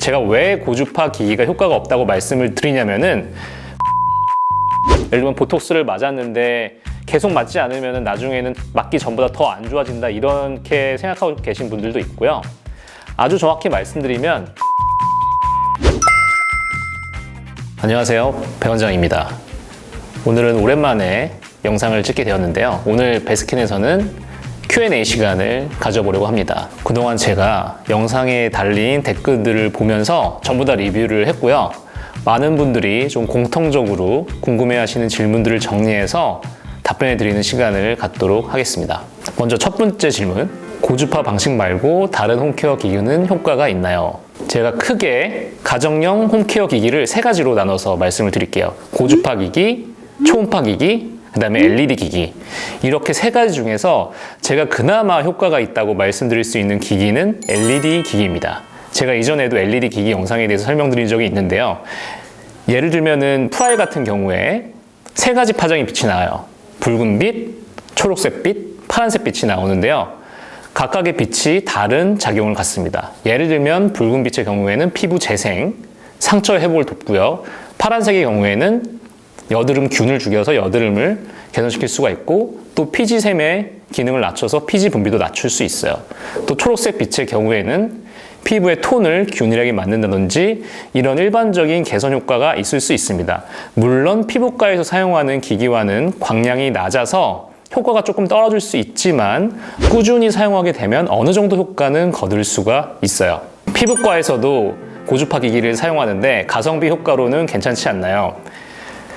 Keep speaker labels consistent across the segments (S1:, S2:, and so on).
S1: 제가 왜 고주파 기기가 효과가 없다고 말씀을 드리냐면은 예를 들면 보톡스를 맞았는데 계속 맞지 않으면 나중에는 맞기 전보다 더 안 좋아진다 이렇게 생각하고 계신 분들도 있고요. 아주 정확히 말씀드리면 안녕하세요, 배 원장입니다. 오늘은 오랜만에 영상을 찍게 되었는데요. 오늘 베스킨에서는 Q&A 시간을 가져보려고 합니다. 그동안 제가 영상에 달린 댓글들을 보면서 전부 다 리뷰를 했고요. 많은 분들이 좀 공통적으로 궁금해하시는 질문들을 정리해서 답변해 드리는 시간을 갖도록 하겠습니다. 먼저 첫 번째 질문. 고주파 방식 말고 다른 홈케어 기기는 효과가 있나요? 제가 크게 가정용 홈케어 기기를 세 가지로 나눠서 말씀을 드릴게요. 고주파 기기, 초음파 기기, 그 다음에 LED 기기. 이렇게 세 가지 중에서 제가 그나마 효과가 있다고 말씀드릴 수 있는 기기는 LED 기기입니다. 제가 이전에도 LED 기기 영상에 대해서 설명드린 적이 있는데요. 예를 들면은 프라이 같은 경우에 세 가지 파장의 빛이 나와요. 붉은빛, 초록색빛, 파란색빛이 나오는데요. 각각의 빛이 다른 작용을 갖습니다. 예를 들면 붉은빛의 경우에는 피부 재생, 상처 회복을 돕고요. 파란색의 경우에는 여드름 균을 죽여서 여드름을 개선시킬 수가 있고 또 피지샘의 기능을 낮춰서 피지 분비도 낮출 수 있어요. 또 초록색 빛의 경우에는 피부의 톤을 균일하게 만든다든지 이런 일반적인 개선 효과가 있을 수 있습니다. 물론 피부과에서 사용하는 기기와는 광량이 낮아서 효과가 조금 떨어질 수 있지만 꾸준히 사용하게 되면 어느 정도 효과는 거둘 수가 있어요. 피부과에서도 고주파 기기를 사용하는데 가성비 효과로는 괜찮지 않나요?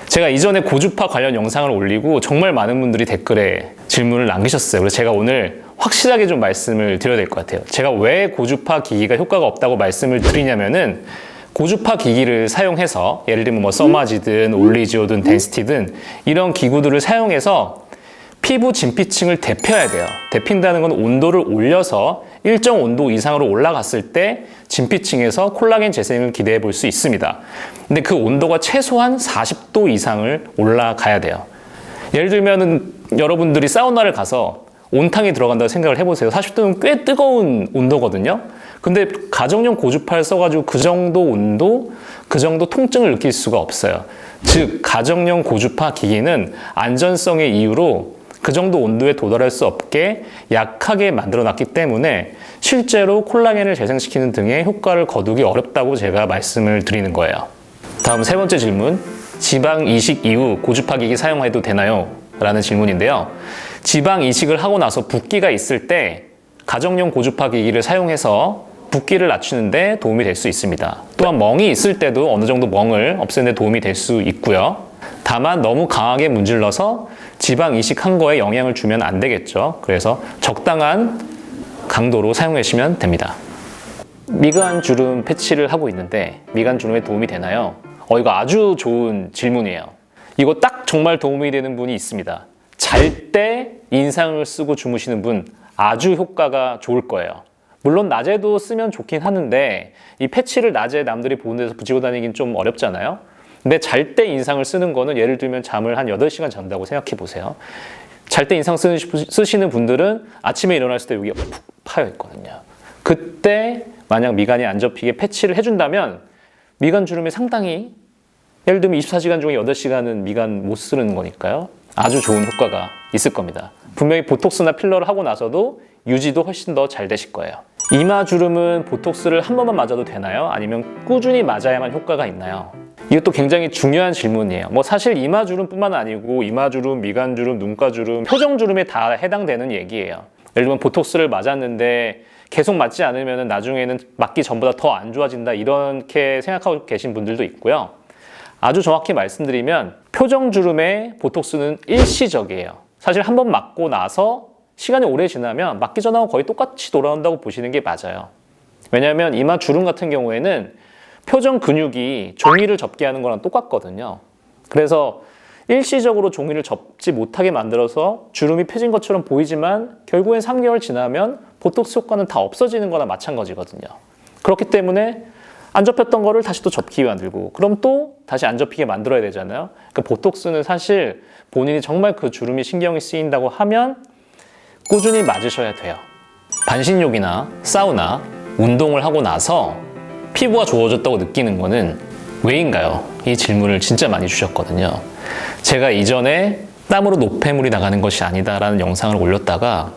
S1: 제가 이전에 고주파 관련 영상을 올리고 정말 많은 분들이 댓글에 질문을 남기셨어요. 그래서 제가 오늘 확실하게 좀 말씀을 드려야 될 것 같아요. 제가 왜 고주파 기기가 효과가 없다고 말씀을 드리냐면은 고주파 기기를 사용해서 예를 들면 뭐 써마지든 올리지오든 덴시티든 이런 기구들을 사용해서 피부 진피층을 데펴야 돼요. 데핀다는 건 온도를 올려서 일정 온도 이상으로 올라갔을 때 진피층에서 콜라겐 재생을 기대해 볼 수 있습니다. 근데 그 온도가 최소한 40도 이상을 올라가야 돼요. 예를 들면은 여러분들이 사우나를 가서 온탕에 들어간다고 생각을 해보세요. 40도는 꽤 뜨거운 온도거든요. 근데 가정용 고주파를 써가지고 그 정도 온도, 그 정도 통증을 느낄 수가 없어요. 즉, 가정용 고주파 기기는 안전성의 이유로 그 정도 온도에 도달할 수 없게 약하게 만들어 놨기 때문에 실제로 콜라겐을 재생시키는 등의 효과를 거두기 어렵다고 제가 말씀을 드리는 거예요. 다음 세 번째 질문. 지방 이식 이후 고주파 기기 사용해도 되나요? 라는 질문인데요. 지방 이식을 하고 나서 붓기가 있을 때 가정용 고주파 기기를 사용해서 붓기를 낮추는 데 도움이 될 수 있습니다. 또한 멍이 있을 때도 어느 정도 멍을 없애는 데 도움이 될 수 있고요. 다만 너무 강하게 문질러서 지방 이식한 거에 영향을 주면 안 되겠죠. 그래서 적당한 강도로 사용해 주시면 됩니다. 미간 주름 패치를 하고 있는데 미간 주름에 도움이 되나요? 이거 아주 좋은 질문이에요. 이거 딱 정말 도움이 되는 분이 있습니다. 잘 때 인상을 쓰고 주무시는 분 아주 효과가 좋을 거예요. 물론 낮에도 쓰면 좋긴 하는데 이 패치를 낮에 남들이 보는 데서 붙이고 다니긴 좀 어렵잖아요. 근데 잘 때 인상을 쓰는 거는 예를 들면 잠을 한 8시간 잔다고 생각해 보세요. 잘 때 인상 쓰시는 분들은 아침에 일어났을 때 여기가 푹 파여 있거든요. 그때 만약 미간이 안 접히게 패치를 해준다면 미간 주름이 상당히 예를 들면 24시간 중에 8시간은 미간 못 쓰는 거니까요. 아주 좋은 효과가 있을 겁니다. 분명히 보톡스나 필러를 하고 나서도 유지도 훨씬 더 잘 되실 거예요. 이마 주름은 보톡스를 한 번만 맞아도 되나요? 아니면 꾸준히 맞아야만 효과가 있나요? 이것도 굉장히 중요한 질문이에요. 사실 이마 주름뿐만 아니고 이마 주름, 미간 주름, 눈가 주름, 표정 주름에 다 해당되는 얘기예요. 예를 들면 보톡스를 맞았는데 계속 맞지 않으면 나중에는 맞기 전보다 더 안 좋아진다 이렇게 생각하고 계신 분들도 있고요. 아주 정확히 말씀드리면 표정 주름의 보톡스는 일시적이에요. 사실 한 번 맞고 나서 시간이 오래 지나면 맞기 전하고 거의 똑같이 돌아온다고 보시는 게 맞아요. 왜냐하면 이마 주름 같은 경우에는 표정 근육이 종이를 접게 하는 거랑 똑같거든요. 그래서 일시적으로 종이를 접지 못하게 만들어서 주름이 펴진 것처럼 보이지만 결국엔 3개월 지나면 보톡스 효과는 다 없어지는 거나 마찬가지거든요. 그렇기 때문에 안 접혔던 거를 다시 또 접히게 만들고 그럼 또 다시 안 접히게 만들어야 되잖아요. 그러니까 보톡스는 사실 본인이 정말 그 주름이 신경이 쓰인다고 하면 꾸준히 맞으셔야 돼요. 반신욕이나 사우나, 운동을 하고 나서 피부가 좋아졌다고 느끼는 거는 왜인가요? 이 질문을 진짜 많이 주셨거든요. 제가 이전에 땀으로 노폐물이 나가는 것이 아니다라는 영상을 올렸다가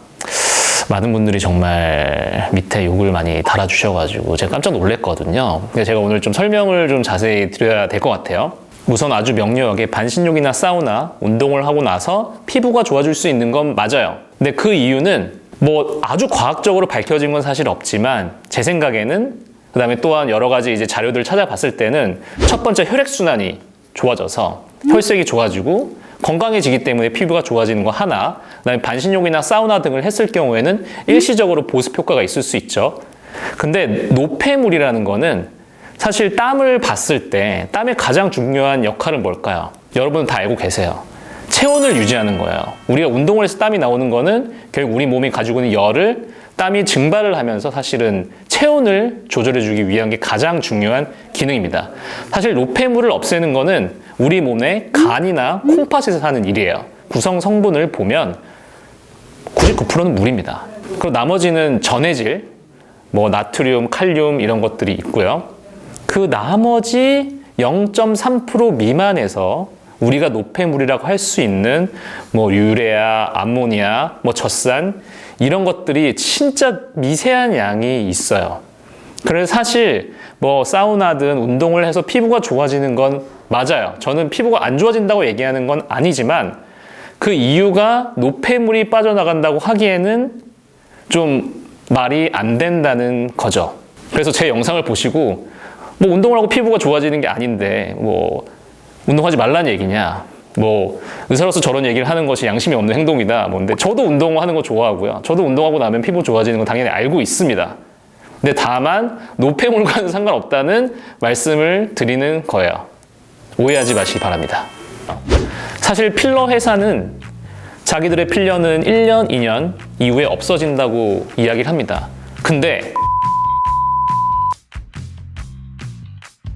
S1: 많은 분들이 정말 밑에 욕을 많이 달아주셔가지고 제가 깜짝 놀랐거든요. 근데 제가 오늘 좀 설명을 좀 자세히 드려야 될 것 같아요. 우선 아주 명료하게 반신욕이나 사우나, 운동을 하고 나서 피부가 좋아질 수 있는 건 맞아요. 근데 그 이유는 뭐 아주 과학적으로 밝혀진 건 사실 없지만 제 생각에는 그다음에 또한 여러 가지 이제 자료들을 찾아봤을 때는 첫 번째 혈액순환이 좋아져서 혈색이 좋아지고 건강해지기 때문에 피부가 좋아지는 거 하나, 그다음에 반신욕이나 사우나 등을 했을 경우에는 일시적으로 보습 효과가 있을 수 있죠. 근데 노폐물이라는 거는 사실 땀을 봤을 때 땀의 가장 중요한 역할은 뭘까요? 여러분은 다 알고 계세요. 체온을 유지하는 거예요. 우리가 운동을 해서 땀이 나오는 거는 결국 우리 몸이 가지고 있는 열을 땀이 증발을 하면서 사실은 체온을 조절해주기 위한 게 가장 중요한 기능입니다. 사실 노폐물을 없애는 거는 우리 몸의 간이나 콩팥에서 하는 일이에요. 구성 성분을 보면 99%는 물입니다. 그리고 나머지는 전해질, 뭐 나트륨, 칼륨 이런 것들이 있고요. 그 나머지 0.3% 미만에서 우리가 노폐물이라고 할 수 있는 뭐 유레아, 암모니아, 뭐 젖산 이런 것들이 진짜 미세한 양이 있어요. 그래서 사실 뭐 사우나든 운동을 해서 피부가 좋아지는 건 맞아요. 저는 피부가 안 좋아진다고 얘기하는 건 아니지만 그 이유가 노폐물이 빠져나간다고 하기에는 좀 말이 안 된다는 거죠. 그래서 제 영상을 보시고 뭐 운동을 하고 피부가 좋아지는 게 아닌데 뭐 운동하지 말라는 얘기냐, 뭐 의사로서 저런 얘기를 하는 것이 양심이 없는 행동이다. 뭔데 저도 운동하는 거 좋아하고요. 저도 운동하고 나면 피부 좋아지는 건 당연히 알고 있습니다. 근데 다만 노폐물과는 상관없다는 말씀을 드리는 거예요. 오해하지 마시기 바랍니다. 사실 필러 회사는 자기들의 필러는 1년, 2년 이후에 없어진다고 이야기를 합니다. 근데